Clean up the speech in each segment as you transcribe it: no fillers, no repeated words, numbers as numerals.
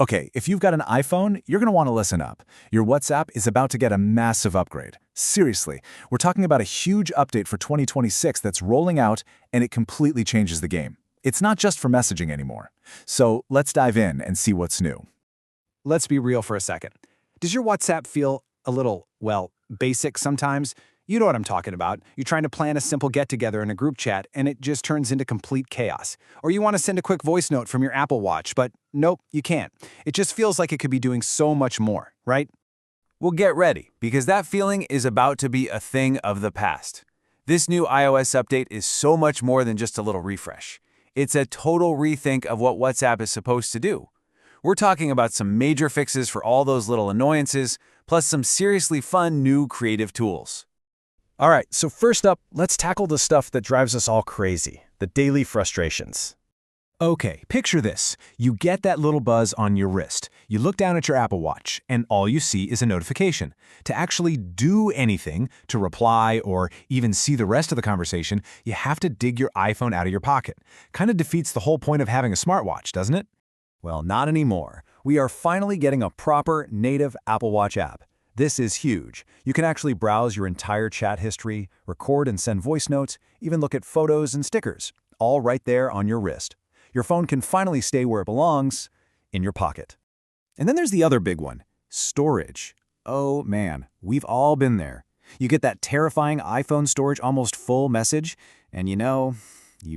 Okay, if you've got an iPhone, you're going to want to listen up. Your WhatsApp is about to get a massive upgrade. Seriously, we're talking about a huge update for 2026 that's rolling out, and it completely changes the game. It's not just for messaging anymore. So let's dive in and see what's new. Let's be real for a second. Does your WhatsApp feel a little, basic sometimes? You know what I'm talking about. You're trying to plan a simple get-together in a group chat, and it just turns into complete chaos. Or you want to send a quick voice note from your Apple Watch, but nope, you can't. It just feels like it could be doing so much more, right? Well, get ready, because that feeling is about to be a thing of the past. This new iOS update is so much more than just a little refresh. It's a total rethink of what WhatsApp is supposed to do. We're talking about some major fixes for all those little annoyances, plus some seriously fun new creative tools. All right, so first up, let's tackle the stuff that drives us all crazy, the daily frustrations. Okay, picture this. You get that little buzz on your wrist. You look down at your Apple Watch, and all you see is a notification. To actually do anything, to reply, or even see the rest of the conversation, you have to dig your iPhone out of your pocket. Kind of defeats the whole point of having a smartwatch, doesn't it? Well, not anymore. We are finally getting a proper native Apple Watch app. This is huge. You can actually browse your entire chat history, record and send voice notes, even look at photos and stickers, all right there on your wrist. Your phone can finally stay where it belongs, in your pocket. And then there's the other big one, storage. Oh man, we've all been there. You get that terrifying iPhone storage almost full message, and you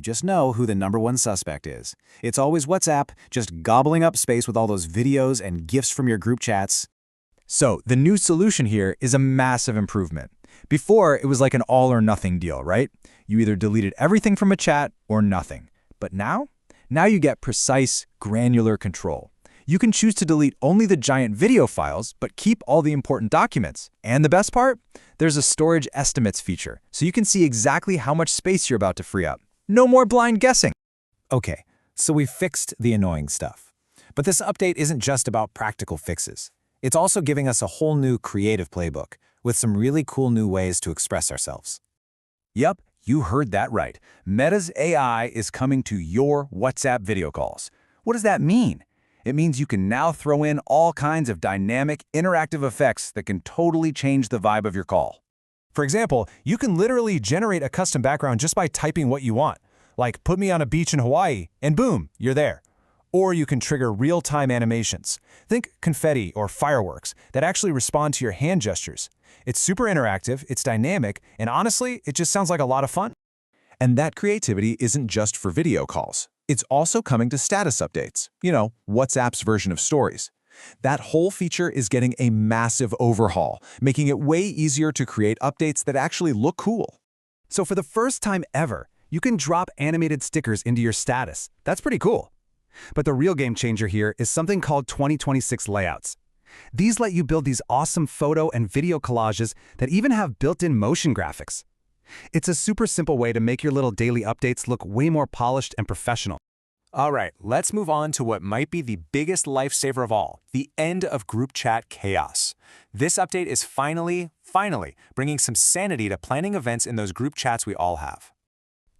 just know who the #1 suspect is. It's always WhatsApp, just gobbling up space with all those videos and GIFs from your group chats. So the new solution here is a massive improvement. Before, it was like an all-or-nothing deal, right? You either deleted everything from a chat or nothing. But now you get precise, granular control. You can choose to delete only the giant video files, but keep all the important documents. And the best part? There's a storage estimates feature, so you can see exactly how much space you're about to free up. No more blind guessing. Okay, so we fixed the annoying stuff. But this update isn't just about practical fixes. It's also giving us a whole new creative playbook with some really cool new ways to express ourselves. Yep, you heard that right. Meta's AI is coming to your WhatsApp video calls. What does that mean? It means you can now throw in all kinds of dynamic, interactive effects that can totally change the vibe of your call. For example, you can literally generate a custom background just by typing what you want, like put me on a beach in Hawaii, and boom, you're there. Or you can trigger real-time animations. Think confetti or fireworks that actually respond to your hand gestures. It's super interactive, it's dynamic, and honestly, it just sounds like a lot of fun. And that creativity isn't just for video calls. It's also coming to status updates. WhatsApp's version of stories. That whole feature is getting a massive overhaul, making it way easier to create updates that actually look cool. So for the first time ever, you can drop animated stickers into your status. That's pretty cool. But the real game changer here is something called 2026 layouts. These let you build these awesome photo and video collages that even have built-in motion graphics. It's a super simple way to make your little daily updates look way more polished and professional. All right, let's move on to what might be the biggest lifesaver of all, the end of group chat chaos. This update is finally bringing some sanity to planning events in those group chats we all have.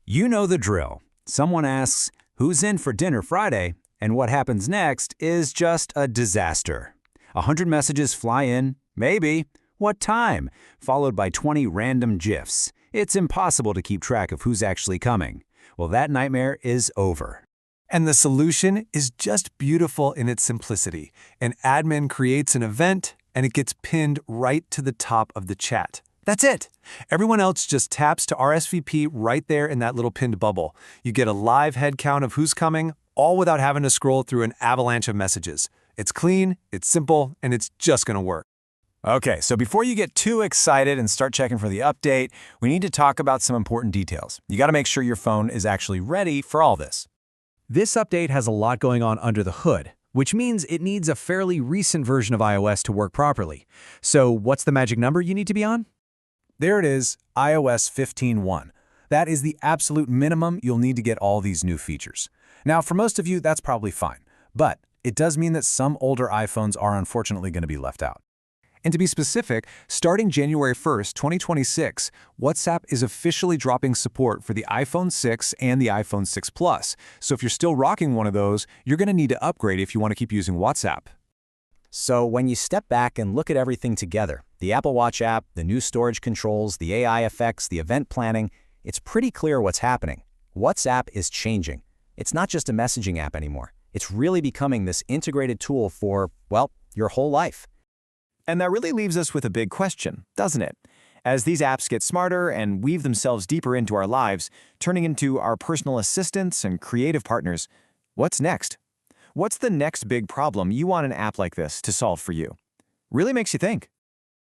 You know the drill. Someone asks, "Who's in for dinner Friday?" And what happens next is just a disaster. 100 messages fly in, maybe, what time, followed by 20 random GIFs. It's impossible to keep track of who's actually coming. Well, that nightmare is over. And the solution is just beautiful in its simplicity. An admin creates an event, and it gets pinned right to the top of the chat. That's it. Everyone else just taps to RSVP right there in that little pinned bubble. You get a live head count of who's coming, all without having to scroll through an avalanche of messages. It's clean, it's simple, and it's just going to work. Okay, so before you get too excited and start checking for the update, we need to talk about some important details. You got to make sure your phone is actually ready for all this. This update has a lot going on under the hood, which means it needs a fairly recent version of iOS to work properly. So what's the magic number you need to be on? There it is, iOS 15.1. That is the absolute minimum you'll need to get all these new features. Now, for most of you, that's probably fine, but it does mean that some older iPhones are unfortunately going to be left out. And to be specific, starting January 1st, 2026, WhatsApp is officially dropping support for the iPhone 6 and the iPhone 6 Plus. So if you're still rocking one of those, you're going to need to upgrade if you want to keep using WhatsApp. So when you step back and look at everything together, the Apple Watch app, the new storage controls, the AI effects, the event planning, it's pretty clear what's happening. WhatsApp is changing. It's not just a messaging app anymore. It's really becoming this integrated tool for, well, your whole life. And that really leaves us with a big question, doesn't it? As these apps get smarter and weave themselves deeper into our lives, turning into our personal assistants and creative partners, what's next? What's the next big problem you want an app like this to solve for you? Really makes you think.